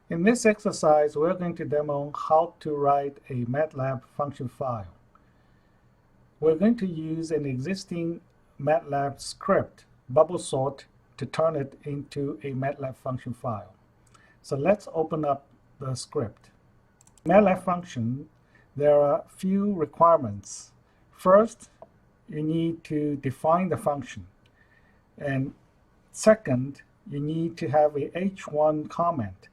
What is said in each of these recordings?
In this exercise, we're going to demo how to write a MATLAB function file. We're going to use an existing MATLAB script, bubble sort, to turn it into a MATLAB function file. So let's open up the script. MATLAB function, there are a few requirements. First, you need to define the function. And second, you need to have a h1 comment.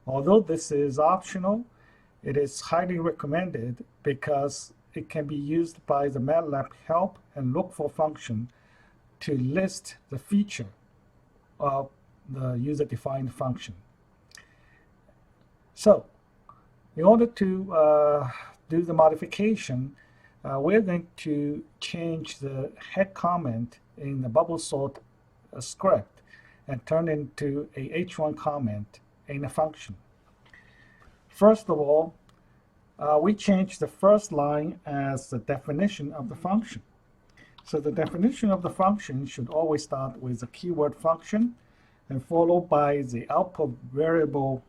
Although this is optional, it is highly recommended because it can be used by the MATLAB help and look for function to list the feature of the user-defined function. So, in order to do the modification, we're going to change the head comment in the bubble sort script and turn into a h1 comment in a function. First of all, we change the first line as the definition of the function. So the definition of the function should always start with the keyword function and followed by the output variable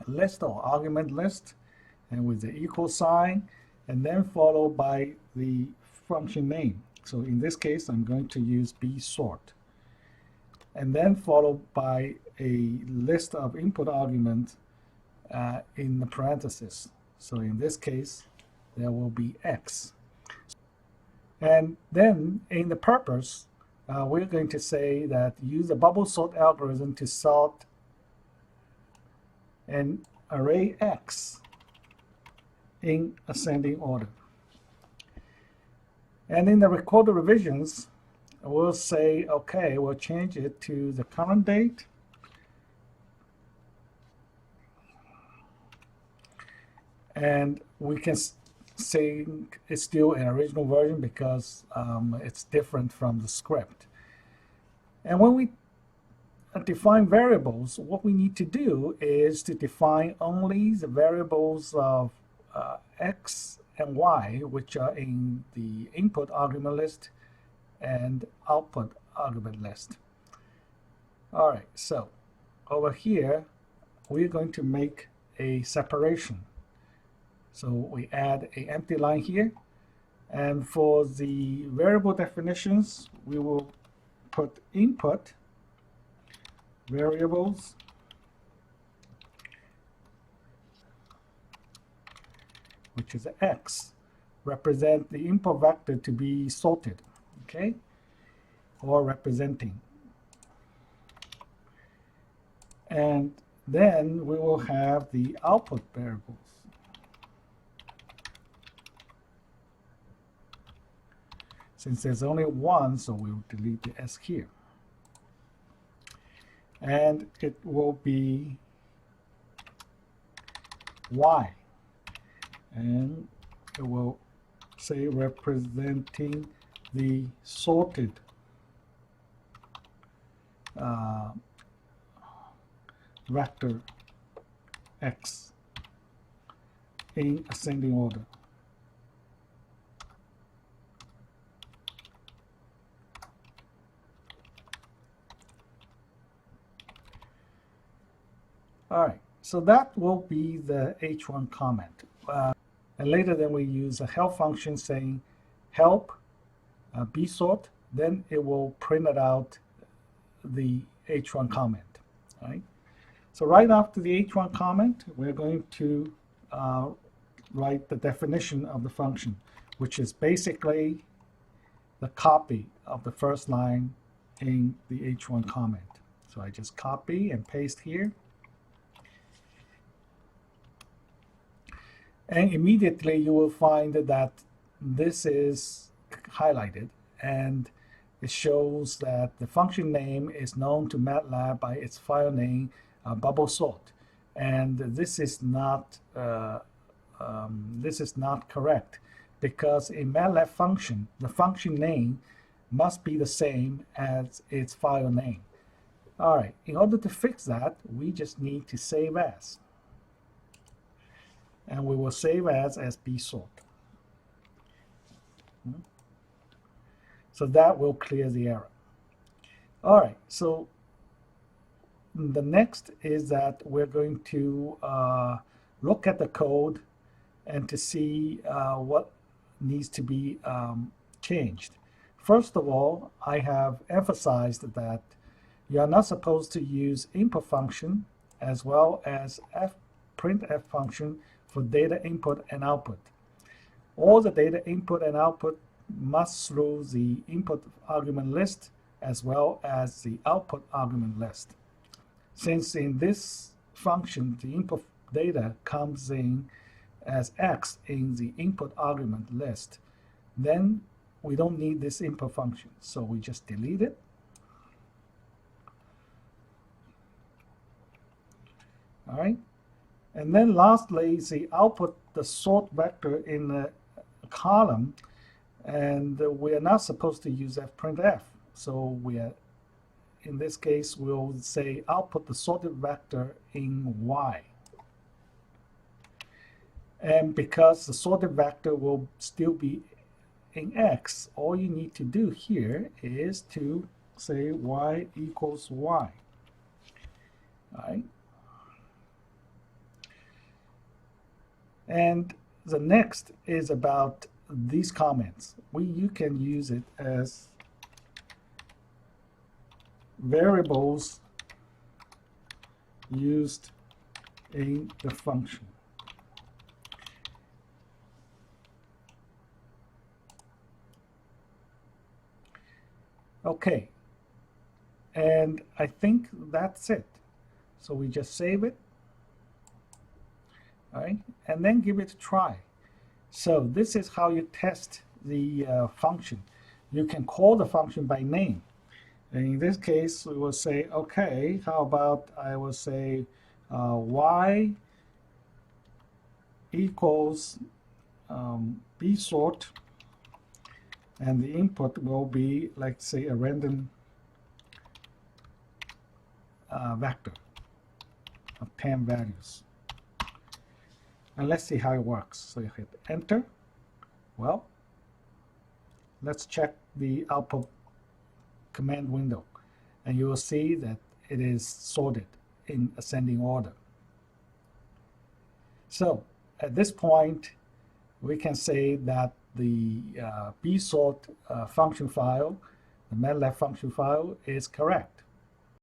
list or argument list and with the equal sign, and then followed by the function name. So in this case, I'm going to use bsort. And then followed by a list of input arguments in the parentheses. So in this case, there will be x. And then in the purpose, we're going to say that use a bubble sort algorithm to sort an array x in ascending order. And in the recorded revisions, we'll say, okay, we'll change it to the current date. And we can say it's still an original version because it's different from the script. And when we define variables, what we need to do is to define only the variables of x and y, which are in the input argument list and output argument list. All right, so over here, we're going to make a separation. So we add an empty line here. And for the variable definitions, we will put input variables which is x, represent the input vector to be sorted, okay, or representing. And then we will have the output variables. Since there's only one, so we'll delete the s here. And it will be y. And it will say representing the sorted vector x in ascending order. All right, so that will be the h1 comment. And later then we use a help function saying help bsort, then it will print it out the h1 comment. Right? So right after the h1 comment, we're going to write the definition of the function, which is basically the copy of the first line in the h1 comment. So I just copy and paste here. And immediately you will find that this is highlighted and it shows that the function name is known to MATLAB by its file name bubble sort. And this is not correct because a MATLAB function, the function name must be the same as its file name. All right, in order to fix that, we just need to save as. And we will save as bsort. So that will clear the error. All right, so the next is that we're going to look at the code and to see what needs to be changed. First of all, I have emphasized that you are not supposed to use input function as well as printf function for data input and output. All the data input and output must through the input argument list as well as the output argument list. Since in this function, the input data comes in as x in the input argument list, then we don't need this input function, so we just delete it. All right, and then lastly, the output, the sort vector in the column, and we are not supposed to use fprintf, so we are, in this case, we'll say output the sorted vector in y. And because the sorted vector will still be in x, all you need to do here is to say y equals y. All right? And the next is about these comments. You can use it as variables used in the function. Okay, and I think that's it. So we just save it, all right, and then give it a try. So this is how you test the function. You can call the function by name. And in this case, we will say, okay, how about I will say y equals bsort, and the input will be, like, say, a random vector of 10 values. And let's see how it works. So you hit enter. Well, let's check the output command window, and you will see that it is sorted in ascending order. So at this point, we can say that the bsort function file, the MATLAB function file, is correct.